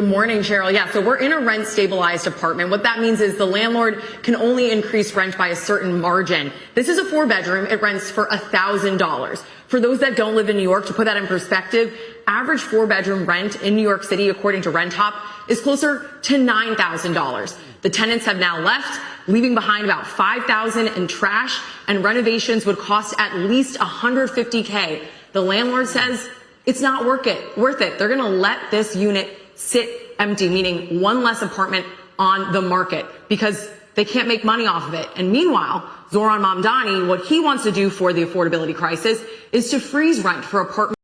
Good morning, Cheryl. Yeah, so we're in a rent stabilized apartment. What that means is the landlord can only increase rent by a certain margin. This is a 4-bedroom. It rents for $1,000. For those that don't live in New York, to put that in perspective, average 4-bedroom rent in New York City, according to RentHop, is closer to $9,000. The tenants have now left, leaving behind about $5,000 in trash, and renovations would cost at least $150K. The landlord says it's not worth it. They're going to let this unit sit empty, meaning one less apartment on the market, because they can't make money off of it. And meanwhile, Zoran Mamdani, what he wants to do for the affordability crisis is to freeze rent for apartments.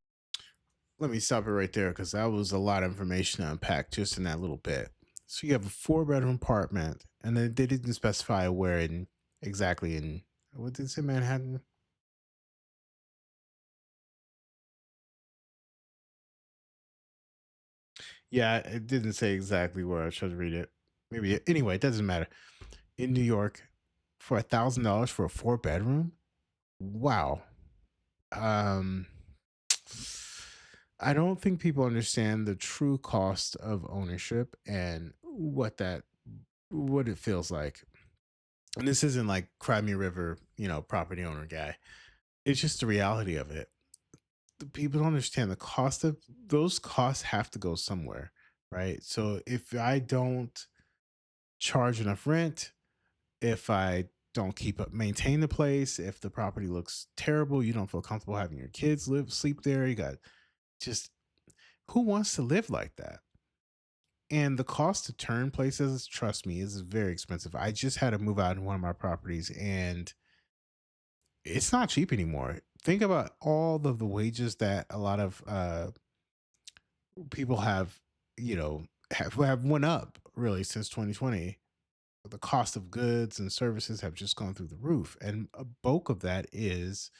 Let me stop it right there, because that was a lot of information to unpack just in that little bit. So you have a 4-bedroom apartment, and then they didn't specify where exactly in, what did it say, Manhattan? Yeah, it didn't say exactly where. I should read it. Maybe anyway, it doesn't matter. In New York, for $1,000 for a 4-bedroom. Wow. Um, I don't think people understand the true cost of ownership and what it feels like. And this isn't like Cry Me River, property owner guy. It's just the reality of it. The people don't understand the cost of those costs have to go somewhere, right? So if I don't charge enough rent, if I don't maintain the place, if the property looks terrible, you don't feel comfortable having your kids sleep there, you got just who wants to live like that? And the cost to turn places, trust me, is very expensive. I just had to move out in one of my properties, and it's not cheap anymore. Think about all of the wages that a lot of people have, have went up really since 2020. The cost of goods and services have just gone through the roof, and a bulk of that is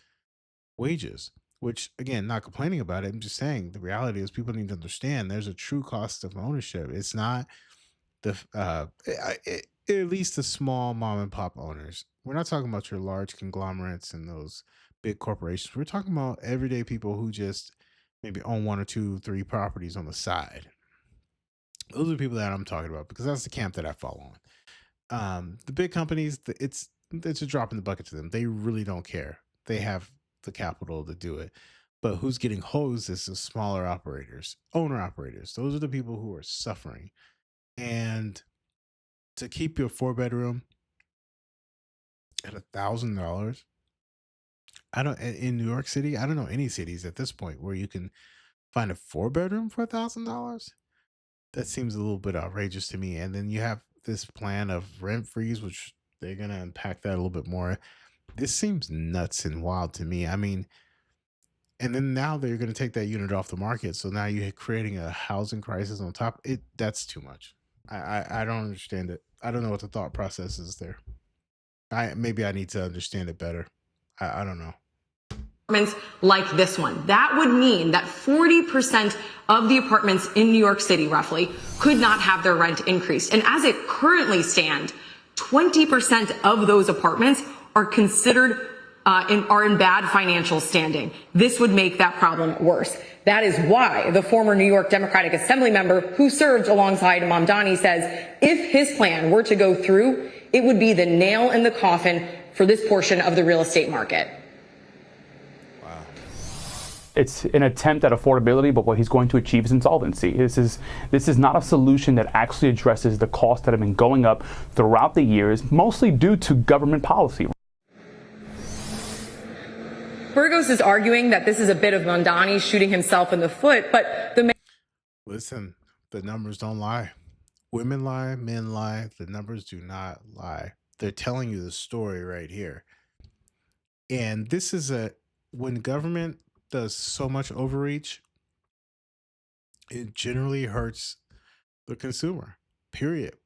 wages. Which, again, not complaining about it. I'm just saying the reality is people need to understand there's a true cost of ownership. It's not at least the small mom and pop owners. We're not talking about your large conglomerates and those big corporations. We're talking about everyday people who just maybe own 1 or 2, 3 properties on the side. Those are the people that I'm talking about, because that's the camp that I fall on. The big companies, it's a drop in the bucket to them. They really don't care. They have the capital to do it. But who's getting hosed is the smaller operators, owner operators. Those are the people who are suffering. And to keep your 4-bedroom at $1,000, I don't in New York City, I don't know any cities at this point where you can find a 4-bedroom for $1,000. That seems a little bit outrageous to me. And then you have this plan of rent freeze, which they're gonna unpack that a little bit more. This seems nuts and wild to me. I mean, and then now they're gonna take that unit off the market. So now you're creating a housing crisis on top. That's too much. I don't understand it. I don't know what the thought process is there. Maybe I need to understand it better. I don't know. Apartments like this one. That would mean that 40% of the apartments in New York City, roughly, could not have their rent increased. And as it currently stands, 20% of those apartments are considered are in bad financial standing. This would make that problem worse. That is why the former New York Democratic Assembly member who served alongside Mamdani says if his plan were to go through, it would be the nail in the coffin for this portion of the real estate market. It's an attempt at affordability, but what he's going to achieve is insolvency. This is not a solution that actually addresses the costs that have been going up throughout the years, mostly due to government policy. Burgos is arguing that this is a bit of Mamdani shooting himself in the foot, but listen, the numbers don't lie. Women lie, men lie. The numbers do not lie. They're telling you the story right here. And this is when government does so much overreach, it generally hurts the consumer, period.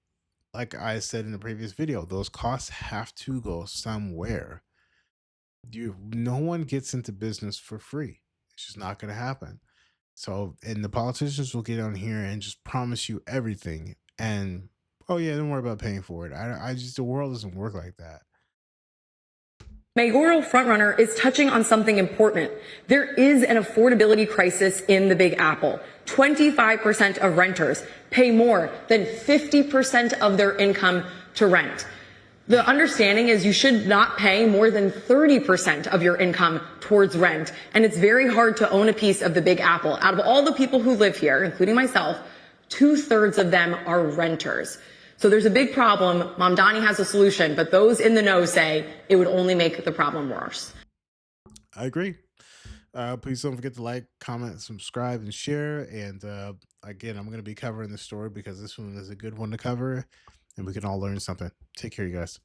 Like I said in the previous video, those costs have to go somewhere. No one gets into business for free. It's just not going to happen. So, and the politicians will get on here and just promise you everything. And, oh yeah, don't worry about paying for it. The world doesn't work like that. Mayoral frontrunner is touching on something important. There is an affordability crisis in the Big Apple. 25% of renters pay more than 50% of their income to rent. The understanding is you should not pay more than 30% of your income towards rent. And it's very hard to own a piece of the Big Apple. Out of all the people who live here, including myself, 2/3 of them are renters. So there's a big problem. Mamdani has a solution, but those in the know say it would only make the problem worse. I agree. Please don't forget to like, comment, subscribe, and share. And again, I'm going to be covering this story because this one is a good one to cover and we can all learn something. Take care, you guys.